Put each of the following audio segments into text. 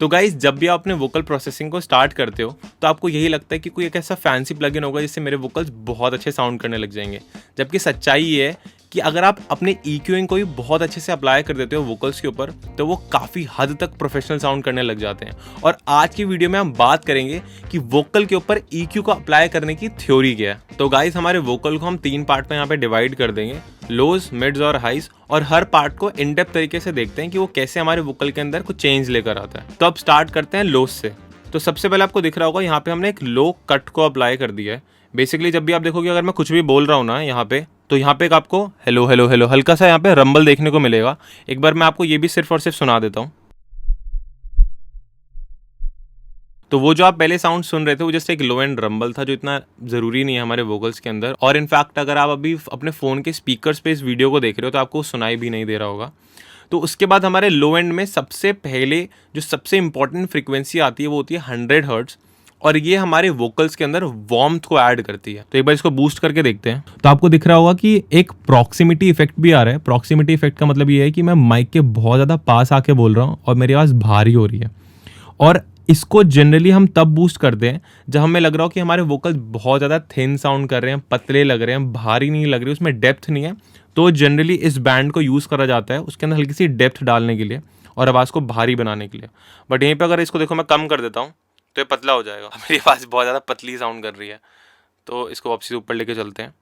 तो गाइज जब भी आप अपने वोकल प्रोसेसिंग को स्टार्ट करते हो तो आपको यही लगता है कि कोई एक ऐसा फैंसी प्लगइन होगा जिससे मेरे वोकल्स बहुत अच्छे साउंड करने लग जाएंगे, जबकि सच्चाई ये है कि अगर आप अपने EQing को भी बहुत अच्छे से अप्लाई कर देते हो वोकल्स के ऊपर तो वो काफ़ी हद तक प्रोफेशनल साउंड करने लग जाते हैं। और आज की वीडियो में हम बात करेंगे कि वोकल के ऊपर EQ को अप्लाई करने की थ्योरी क्या है। तो गाइस हमारे वोकल को हम 3 पार्ट में यहाँ पे डिवाइड कर देंगे, लोज, मिड्स और हाइज, और हर पार्ट को इन डेप्थ तरीके से देखते हैं कि वो कैसे हमारे वोकल के अंदर कुछ चेंज लेकर आता है। तो अब स्टार्ट करते हैं लोज से। तो सबसे पहले आपको दिख रहा होगा यहाँ पे हमने एक लो कट को अप्लाई कर दिया है। बेसिकली जब भी आप देखोगे अगर मैं कुछ भी बोल रहा हूँ ना यहाँ पे, तो यहाँ पे एक आपको हेलो हेलो हेलो हल्का सा यहाँ पे रंबल देखने को मिलेगा। एक बार मैं आपको ये भी सिर्फ और सिर्फ सुना देता हूँ। तो वो जो आप पहले साउंड सुन रहे थे वो जस्ट एक लो एंड रंबल था जो इतना ज़रूरी नहीं है हमारे वोकल्स के अंदर। और इनफैक्ट अगर आप अभी अपने फ़ोन के स्पीकर्स पे इस वीडियो को देख रहे हो तो आपको सुनाई भी नहीं दे रहा होगा। तो उसके बाद हमारे लो एंड में सबसे पहले जो सबसे इंपॉर्टेंट फ्रीक्वेंसी आती है वो होती है 100 हर्ट्ज़, और ये हमारे वोकल्स के अंदर वार्मथ को ऐड करती है। तो एक बार इसको बूस्ट करके देखते हैं। तो आपको दिख रहा होगा कि एक प्रॉक्सिमिटी इफेक्ट भी आ रहा है। प्रॉक्सिमिटी इफेक्ट का मतलब ये है कि मैं माइक के बहुत ज़्यादा पास आके बोल रहा हूँ और मेरी आवाज़ भारी हो रही है। और इसको जनरली हम तब बूस्ट करते हैं जब हमें लग रहा हो कि हमारे वोकल्स बहुत ज़्यादा थिन साउंड कर रहे हैं, पतले लग रहे हैं, भारी नहीं लग रही, उसमें डेप्थ नहीं है। तो जनरली इस बैंड को यूज़ करा जाता है उसके अंदर हल्की सी डेप्थ डालने के लिए और आवाज़ को भारी बनाने के लिए। बट यहीं पे अगर इसको देखो मैं कम कर देता हूँ तो ये पतला हो जाएगा। मेरी आवाज़ बहुत ज़्यादा पतली साउंड कर रही है, तो इसको वापसी ऊपर लेके चलते हैं।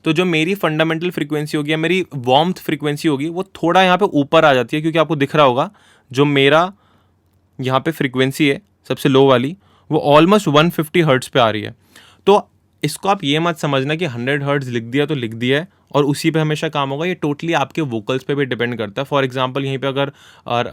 तो जो मेरी फंडामेंटल फ्रीक्वेंसी होगी या मेरी वार्मथ फ्रीक्वेंसी होगी वो थोड़ा यहाँ पे ऊपर आ जाती है, क्योंकि आपको दिख रहा होगा जो मेरा यहाँ पे फ्रीक्वेंसी है सबसे लो वाली वो ऑलमोस्ट 150 हर्ट्ज़ पे आ रही है। तो इसको आप ये मत समझना कि 100 हर्ट्ज़ लिख दिया तो लिख दिया है और उसी पे हमेशा काम होगा। ये टोटली आपके वोकल्स पे भी डिपेंड करता है। फॉर एग्जांपल यहीं पे अगर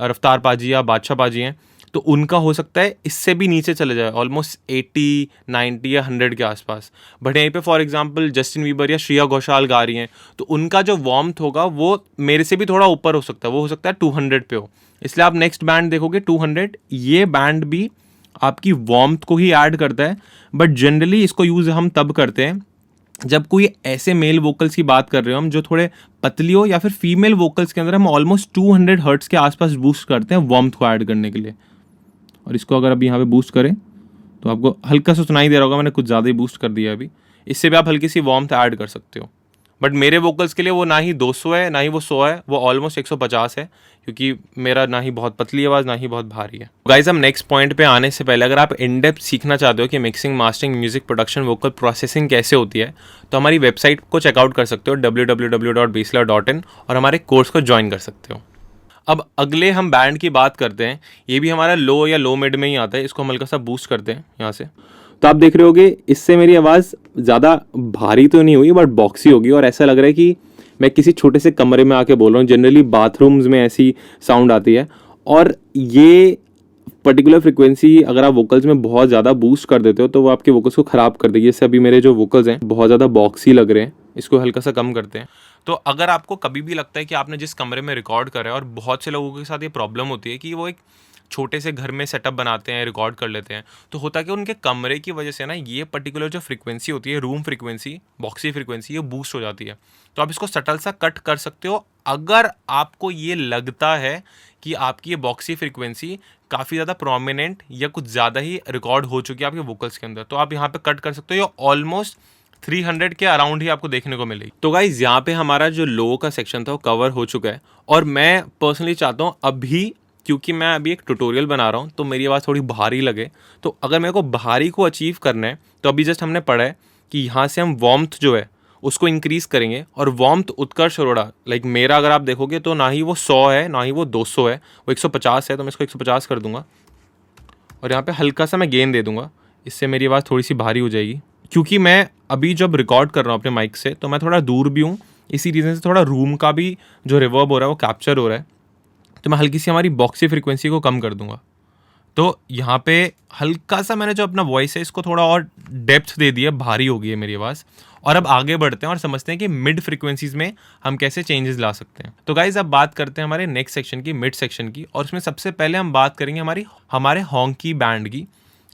रफ्तार पाजी या बादशाह पाजी हैं तो उनका हो सकता है इससे भी नीचे चले जाए, ऑलमोस्ट 80, 90 या 100 के आसपास। बट यहीं पे फॉर एग्जांपल जस्टिन बीबर या श्रेया घोषाल गा रही हैं तो उनका जो वार्मथ होगा वो मेरे से भी थोड़ा ऊपर हो सकता है, वो हो सकता है 200 पे हो। इसलिए आप नेक्स्ट बैंड देखोगे 200, ये बैंड भी आपकी वार्मथ को ही ऐड करता है। बट जनरली इसको यूज़ हम तब करते हैं जब कोई ऐसे मेल वोकल्स की बात कर रहे हो हम जो थोड़े पतली हो, या फिर फीमेल वोकल्स के अंदर हम ऑलमोस्ट 200 हर्ट्ज़ के आसपास बूस्ट करते हैं वार्मथ को ऐड करने के लिए। और इसको अगर अभी यहाँ पे बूस्ट करें तो आपको हल्का सा सुनाई दे रहा होगा, मैंने कुछ ज़्यादा ही बूस्ट कर दिया अभी। इससे भी आप हल्की सी वार्मथ ऐड कर सकते हो। बट मेरे वोकल्स के लिए वो ना ही 200 है ना ही वो 100 है, वो ऑलमोस्ट 150 है, क्योंकि मेरा ना ही बहुत पतली आवाज़ ना ही बहुत भारी है। गाइज हम नेक्स्ट पॉइंट पे आने से पहले अगर आप इन डेप्थ सीखना चाहते हो कि mixing, mastering, music production, vocal processing कैसे होती है तो हमारी वेबसाइट को चेकआउट कर सकते हो www.baselab.in और हमारे कोर्स को ज्वाइन कर सकते हो। अब अगले हम बैंड की बात करते हैं। ये भी हमारा लो या लो मिड में ही आता है। इसको हम हल्का सा बूस्ट करते हैं यहाँ से। तो आप देख रहे होगे इससे मेरी आवाज़ ज़्यादा भारी तो नहीं हुई बट बॉक्सी होगी और ऐसा लग रहा है कि मैं किसी छोटे से कमरे में आके बोल रहा हूँ। जनरली बाथरूम्स में ऐसी साउंड आती है। और ये पर्टिकुलर फ्रीक्वेंसी अगर आप वोकल्स में बहुत ज़्यादा बूस्ट कर देते हो तो वो आपके वोकल्स को ख़राब कर देगी। जैसे अभी मेरे जो वोकल्स हैं बहुत ज़्यादा बॉक्सी लग रहे हैं, इसको हल्का सा कम करते हैं। तो अगर आपको कभी भी लगता है कि आपने जिस कमरे में रिकॉर्ड करा है, और बहुत से लोगों के साथ ये प्रॉब्लम होती है कि वो एक छोटे से घर में सेटअप बनाते हैं, रिकॉर्ड कर लेते हैं, तो होता है कि उनके कमरे की वजह से ना ये पर्टिकुलर जो फ्रीक्वेंसी होती है, रूम फ्रीक्वेंसी, बॉक्सी फ्रीक्वेंसी, ये बूस्ट हो जाती है। तो आप इसको सटल सा कट कर सकते हो अगर आपको ये लगता है कि आपकी ये बॉक्सी फ्रीक्वेंसी काफ़ी ज़्यादा प्रोमिनेंट या कुछ ज़्यादा ही रिकॉर्ड हो चुकी है आपके वोकल्स के अंदर, तो आप यहाँ पे कट कर सकते हो। ये ऑलमोस्ट 300 के अराउंड ही आपको देखने को मिलेगी। तो गाइज यहाँ पे हमारा जो लो का सेक्शन था वो कवर हो चुका है। और मैं पर्सनली चाहता हूँ अभी, क्योंकि मैं अभी एक ट्यूटोरियल बना रहा हूँ तो मेरी आवाज़ थोड़ी भारी लगे, तो अगर मेरे को भारी को अचीव करना है तो अभी जस्ट हमने पढ़ा है कि यहाँ से हम वार्मथ जो है उसको इंक्रीज़ करेंगे। और वार्मथ उत्कर्ष अरोड़ा लाइक मेरा अगर आप देखोगे तो ना ही वो 100 है ना ही वो 200 है, वो 150 है। तो मैं इसको 150 कर दूंगा और यहाँ पे हल्का सा मैं गेन दे दूंगा, इससे मेरी आवाज़ थोड़ी सी भारी हो जाएगी। क्योंकि मैं अभी जब रिकॉर्ड कर रहा हूँ अपने माइक से तो मैं थोड़ा दूर भी हूँ, इसी रीज़न से थोड़ा रूम का भी जो रिवर्ब हो रहा है वो कैप्चर हो रहा है। तो मैं हल्की सी हमारी बॉक्सी फ्रीक्वेंसी को कम कर दूंगा। तो यहाँ पे हल्का सा मैंने जो अपना वॉइस है इसको थोड़ा और डेप्थ दे दी है, भारी हो गई है मेरी आवाज़। और अब आगे बढ़ते हैं और समझते हैं कि मिड फ्रीक्वेंसीज़ में हम कैसे चेंजेस ला सकते हैं। तो गाइज अब बात करते हैं हमारे नेक्स्ट सेक्शन की, मिड सेक्शन की। और उसमें सबसे पहले हम बात करेंगे हमारे हॉन्की बैंड की,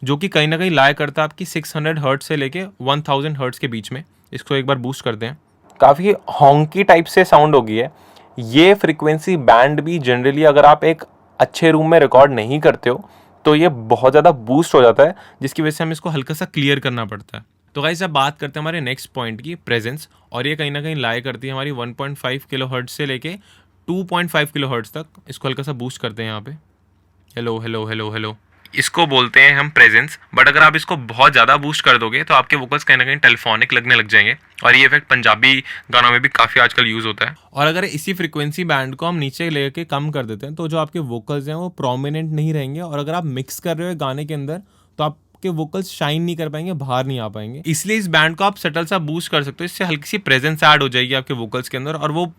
जो कि कहीं ना कहीं लाया करता है आपकी 600 हर्ट्ज से लेके 1000 हर्ट्ज के बीच में। इसको एक बार बूस्ट करते हैं। काफ़ी हॉन्की टाइप से साउंड होगी है ये फ्रीक्वेंसी बैंड भी। जनरली अगर आप एक अच्छे रूम में रिकॉर्ड नहीं करते हो तो ये बहुत ज़्यादा बूस्ट हो जाता है, जिसकी वजह से हमें इसको हल्का सा क्लियर करना पड़ता है। तो गाइस अब बात करते हैं हमारे नेक्स्ट पॉइंट की, प्रेजेंस। और ये कहीं ना कहीं लाई करती है हमारी 1.5 किलो हर्ट्ज से लेके 2.5 किलो हर्ट्ज तक। इसको हल्का सा बूस्ट करते हैं यहाँ पे, हेलो हेलो हेलो हेलो, इसको बोलते हैं हम प्रेजेंस। बट अगर आप इसको बहुत ज़्यादा बूस्ट कर दोगे तो आपके वोकल्स कहीं ना कहीं टेलीफोनिक लगने लग जाएंगे, और ये इफेक्ट पंजाबी गानों में भी काफ़ी आजकल यूज़ होता है। और अगर इसी फ्रीक्वेंसी बैंड को हम नीचे लेके कम कर देते हैं तो जो आपके वोकल्स हैं वो प्रोमिनेंट नहीं रहेंगे, और अगर आप मिक्स कर रहे हो गाने के अंदर तो आपके वोकल्स शाइन नहीं कर पाएंगे, बाहर नहीं आ पाएंगे। इसलिए इस बैंड को आप सटल सा बूस्ट कर सकते हो, इससे हल्की सी प्रेजेंस ऐड हो जाएगी आपके वोकल्स के अंदर, और वो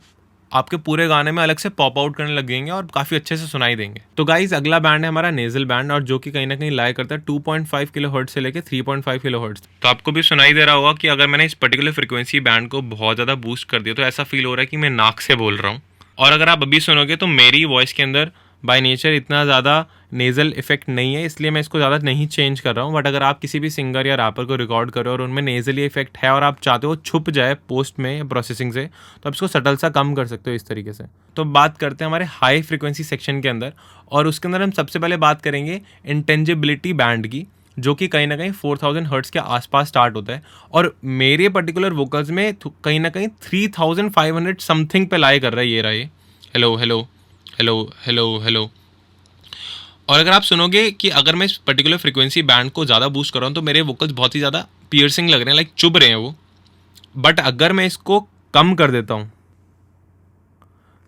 आपके पूरे गाने में अलग से पॉप आउट करने लग जाएंगे और काफ़ी अच्छे से सुनाई देंगे। तो गाइज अगला बैंड है हमारा नेजल बैंड, और जो कि कहीं ना कहीं लाई करता है 2.5 किलो हर्ट्ज से लेके 3.5 किलो हर्ट्ज। तो आपको भी सुनाई दे रहा होगा कि अगर मैंने इस पर्टिकुलर फ्रीक्वेंसी बैंड को बहुत ज़्यादा बूस्ट कर दिया तो ऐसा फील हो रहा है कि मैं नाक से बोल रहा हूँ। और अगर आप अभी सुनोगे तो मेरी वॉइस के अंदर बाय नेचर इतना ज़्यादा नेज़ल इफेक्ट नहीं है, इसलिए मैं इसको ज़्यादा नहीं चेंज कर रहा हूँ। बट अगर आप किसी भी सिंगर या रैपर को रिकॉर्ड करो और उनमें नेज़ली इफेक्ट है और आप चाहते हो छुप जाए पोस्ट में या प्रोसेसिंग से, तो आप इसको सटल सा कम कर सकते हो इस तरीके से। तो बात करते हैं हमारे हाई फ्रिक्वेंसी सेक्शन के अंदर, और उसके अंदर हम सबसे पहले बात करेंगे इंटेंजिबिलिटी बैंड की, जो कि कहीं ना कहीं 4000 हर्ट्ज के आसपास स्टार्ट होता है, और मेरे पर्टिकुलर वोकल्स में कहीं ना कहीं 3500 समथिंग पे लाई कर रहा है ये रहा। ये hello hello hello hello hello. और अगर आप सुनोगे कि अगर मैं इस पर्टिकुलर फ्रीक्वेंसी बैंड को ज़्यादा बूस्ट कर रहा हूँ तो मेरे वोकल्स बहुत ही ज़्यादा पियर्सिंग लग रहे हैं, लाइक चुभ रहे हैं वो। बट अगर मैं इसको कम कर देता हूँ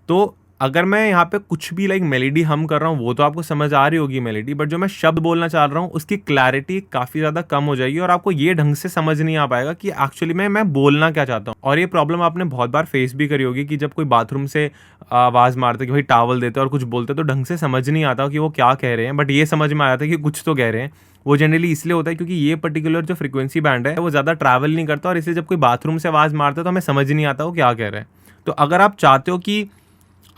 तो अगर मैं यहाँ पे कुछ भी लाइक मेलेडी हम कर रहा हूँ वो तो आपको समझ आ रही होगी मेलेडी, बट जो मैं शब्द बोलना चाह रहा हूँ उसकी क्लैरिटी काफ़ी ज़्यादा कम हो जाएगी और आपको ये ढंग से समझ नहीं आ पाएगा कि एक्चुअली मैं बोलना क्या चाहता हूँ। और ये प्रॉब्लम आपने बहुत बार फेस भी करी होगी कि जब कोई बाथरूम से आवाज़ मारते कि भाई टावल देते और कुछ बोलते तो ढंग से समझ नहीं आता कि वो क्या कह रहे हैं, बट ये समझ में आ जाता है कि कुछ तो कह रहे हैं। वो जनरली इसलिए होता है क्योंकि ये पर्टिकुलर जो फ्रीक्वेंसी बैंड है वो ज़्यादा ट्रैवल नहीं करता, और इसलिए जब कोई बाथरूम से आवाज़ मारता है तो हमें समझ नहीं आता वो क्या कह रहा है। तो अगर आप चाहते हो कि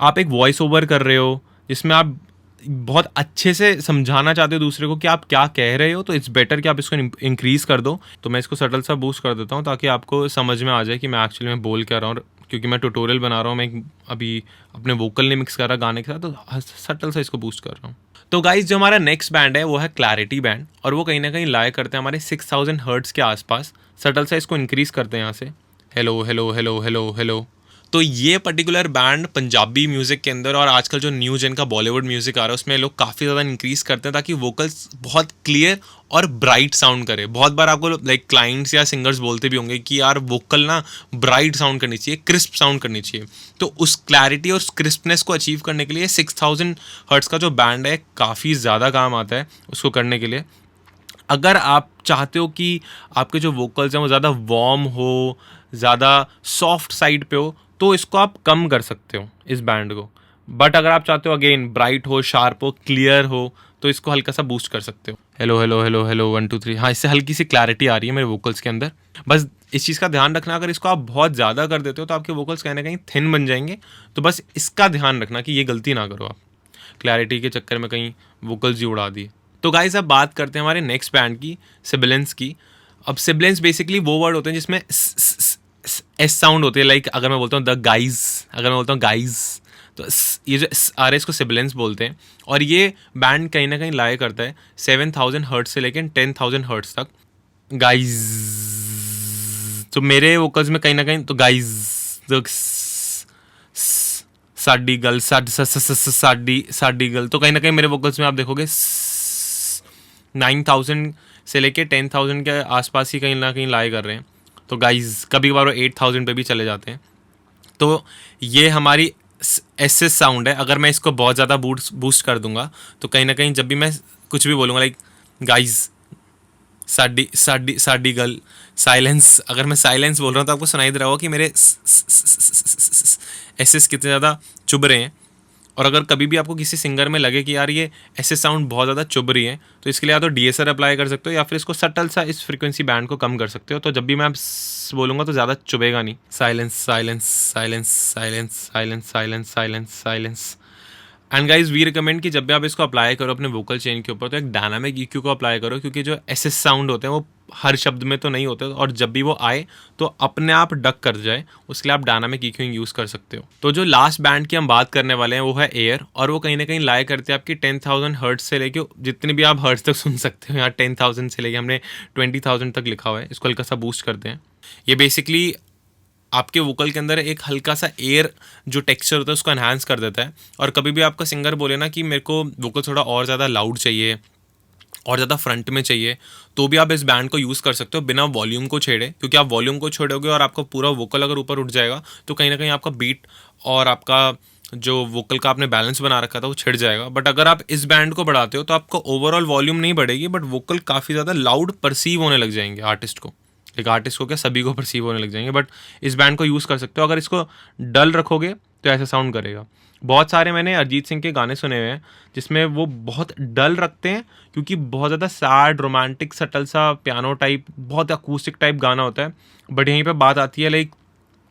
आप एक वॉइस ओवर कर रहे हो जिसमें आप बहुत अच्छे से समझाना चाहते हो दूसरे को कि आप क्या कह रहे हो, तो इट्स बेटर कि आप इसको इंक्रीज़ कर दो। तो मैं इसको सटल सा बूस्ट कर देता हूँ ताकि आपको समझ में आ जाए कि मैं एक्चुअली में बोल क्या रहा हूँ, क्योंकि मैं ट्यूटोरियल बना रहा हूँ, मैं अभी अपने वोकल नहीं मिक्स कर रहा गाने के साथ, तो सटल सा इसको बूस्ट कर रहा हूँ। तो गाइज जो हमारा नेक्स्ट बैंड है वो है क्लैरिटी बैंड, और वो कहीं ना कहीं लाई करते हैं हमारे 6000 हर्ट्ज के आसपास। सटल सा इसको इंक्रीज़ करते हैं यहाँ से, hello hello hello hello hello. तो ये पर्टिकुलर बैंड पंजाबी म्यूज़िक के अंदर और आजकल जो न्यू जेन का बॉलीवुड म्यूज़िक आ रहा है उसमें लोग काफ़ी ज़्यादा इंक्रीज़ करते हैं ताकि वोकल्स बहुत क्लियर और ब्राइट साउंड करे। बहुत बार आपको लाइक क्लाइंट्स या सिंगर्स बोलते भी होंगे कि यार वोकल ना ब्राइट साउंड करनी चाहिए, क्रिस्प साउंड करनी चाहिए। तो उस क्लैरिटी और क्रिस्पनेस को अचीव करने के लिए 6000 हर्ट्ज का जो बैंड है काफ़ी ज़्यादा काम आता है उसको करने के लिए। अगर आप चाहते हो कि आपके जो वोकल्स हैं वो ज़्यादा वार्म हो, ज़्यादा सॉफ्ट साइड पे हो, तो इसको आप कम कर सकते हो इस बैंड को। बट अगर आप चाहते हो अगेन ब्राइट हो, शार्प हो, क्लियर हो, तो इसको हल्का सा बूस्ट कर सकते हो, हेलो हेलो हेलो हेलो 1 2 3। हाँ, इससे हल्की सी क्लैरिटी आ रही है मेरे वोकल्स के अंदर। बस इस चीज़ का ध्यान रखना, अगर इसको आप बहुत ज़्यादा कर देते हो तो आपके वोकल्स कहीं ना कहीं थिन बन जाएंगे। तो बस इसका ध्यान रखना कि ये गलती ना करो आप, क्लैरिटी के चक्कर में कहीं वोकल्स ही उड़ा दिए। तो गाइस अब बात करते हैं हमारे नेक्स्ट बैंड की, सिबिलेंस की। अब सिबिलेंस बेसिकली वो वर्ड होते हैं जिसमें एस साउंड होती है, लाइक अगर मैं बोलता हूँ द गाइज, अगर मैं बोलता हूँ गाइज, तो ये जो आ रहे इसको सिबिलेंस बोलते हैं। और ये बैंड कहीं ना कहीं लाई करता है 7000 हर्ट्ज से लेकर 10000 हर्ट्ज तक, गाइज। तो मेरे वोकल्स में कहीं ना कहीं तो गाइज, तो साडी गल, साडी गल, तो कहीं ना कहीं मेरे वोकल्स में आप देखोगे 9000 से लेके 10000 के आसपास ही कहीं ना कहीं लाई कर रहे हैं। तो गाइज कभी कभार 8000 पे भी चले जाते हैं। तो ये हमारी एस साउंड है। अगर मैं इसको बहुत ज़्यादा बूस्ट कर दूंगा तो कहीं ना कहीं जब भी मैं कुछ भी बोलूँगा लाइक गाइज, साडी साडी साडी गल, साइलेंस, अगर मैं साइलेंस बोल रहा हूँ तो आपको सुनाई दे रहा होगा कि मेरे एस कितने ज़्यादा चुभ रहे हैं। और अगर कभी भी आपको किसी सिंगर में लगे कि यार ये ऐसे साउंड बहुत ज़्यादा चुभ रही है, तो इसके लिए या तो DSR अप्लाई कर सकते हो या फिर इसको सटल सा इस फ्रीक्वेंसी बैंड को कम कर सकते हो। तो जब भी मैं बोलूँगा तो ज़्यादा चुभेगा नहीं। Silence silence silence silence silence silence silence silence and guys we recommend कि जब भी आप इसको अप्लाई करो अपने वोकल चेन के ऊपर तो एक डायनामिक EQ को अप्लाई करो, क्योंकि जो एसएस साउंड होते हैं वो हर शब्द में तो नहीं होते, और जब भी वो आए तो अपने आप डक कर जाए, उसके लिए आप डायनामिक EQing यूज़ कर सकते हो। तो जो लास्ट बैंड की हम बात करने वाले हैं वो है एयर, और वो कहीं ना कहीं लाई करते हैं आपकी 10,000 हर्ट्ज से लेके जितने भी आप हर्ट्ज तक सुन सकते हो। यहाँ 10,000 से लेके हमने 20,000 तक लिखा हुआ है, इसको हल्का सा बूस्ट करते हैं। ये बेसिकली आपके वोकल के अंदर एक हल्का सा एयर जो टेक्सचर होता है उसको एनहांस कर देता है। और कभी भी आपका सिंगर बोले ना कि मेरे को वोकल थोड़ा और ज़्यादा लाउड चाहिए और ज़्यादा फ्रंट में चाहिए, तो भी आप इस बैंड को यूज़ कर सकते हो बिना वॉल्यूम को छेड़े, क्योंकि आप वॉल्यूम को छोड़ोगे और आपका पूरा वोकल अगर ऊपर उठ जाएगा तो कहीं ना कहीं आपका बीट और आपका जो वोकल का आपने बैलेंस बना रखा था वो छिड़ जाएगा। बट अगर आप इस बैंड को बढ़ाते हो तो आपका ओवरऑल वॉल्यूम नहीं बढ़ेगी, बट वोकल काफ़ी ज़्यादा लाउड परसीव होने लग जाएंगे आर्टिस्ट को। एक आर्टिस्ट को क्या, सभी को परसीव होने लग जाएंगे। बट इस बैंड को यूज़ कर सकते हो। अगर इसको डल रखोगे तो ऐसा साउंड करेगा। बहुत सारे मैंने अरिजीत सिंह के गाने सुने हुए हैं जिसमें वो बहुत डल रखते हैं, क्योंकि बहुत ज़्यादा सैड रोमांटिक सटल सा पियानो टाइप बहुत अकूस्टिक टाइप गाना होता है। बट यहीं पे बात आती है, लाइक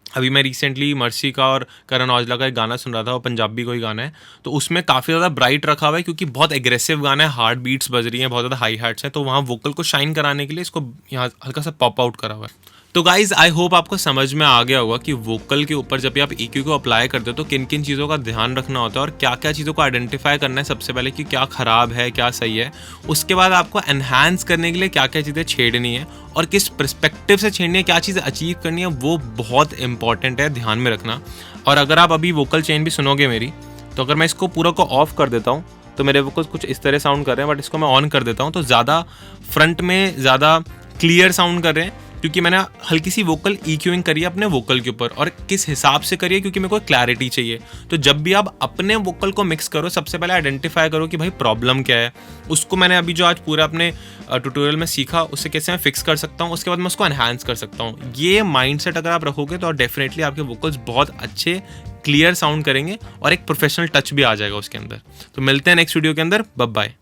अभी मैं रिसेंटली मर्सी का और करण औजला का एक गाना सुन रहा था, वो पंजाबी कोई गाना है, तो उसमें काफ़ी ज़्यादा ब्राइट रखा हुआ है क्योंकि बहुत एग्रेसिव गाना है, हार्ट बीट्स बज रही हैं, बहुत ज़्यादा हाई हार्ट्स हैं, तो वहाँ वोकल को शाइन कराने के लिए इसको यहाँ हल्का सा पॉप आउट करा हुआ है। तो गाइज आई होप आपको समझ में आ गया होगा कि वोकल के ऊपर जब भी आप EQ को अप्लाई करते हो तो किन किन चीज़ों का ध्यान रखना होता है और क्या क्या चीज़ों को आइडेंटिफाई करना है सबसे पहले कि क्या ख़राब है क्या सही है। उसके बाद आपको एनहांस करने के लिए क्या क्या चीज़ें छेड़नी है और किस पर्सपेक्टिव से छेड़नी है, क्या चीज़ें अचीव करनी है, वो बहुत इंपॉर्टेंट है, ध्यान में रखना। और अगर आप अभी वोकल चेन भी सुनोगे मेरी, तो अगर मैं इसको पूरा को ऑफ कर देता हूँ तो मेरे वोकल्स कुछ इस तरह साउंड कर रहे हैं, बट इसको मैं ऑन कर देता हूँ तो ज़्यादा फ्रंट में ज़्यादा क्लियर साउंड कर रहे हैं, क्योंकि मैंने हल्की सी वोकल EQing करी है अपने वोकल के ऊपर। और किस हिसाब से करिए, क्योंकि मेरे को क्लैरिटी चाहिए। तो जब भी आप अपने वोकल को मिक्स करो, सबसे पहले आइडेंटिफाई करो कि भाई प्रॉब्लम क्या है। उसको मैंने अभी जो आज पूरा अपने ट्यूटोरियल में सीखा, उससे कैसे मैं फिक्स कर सकता हूँ, उसके बाद मैं उसको एनहांस कर सकता हूँ। ये माइंडसेट अगर आप रखोगे तो डेफिनेटली आपके वोकल्स बहुत अच्छे क्लियर साउंड करेंगे और एक प्रोफेशनल टच भी आ जाएगा उसके अंदर। तो मिलते हैं नेक्स्ट वीडियो के अंदर। Bye bye.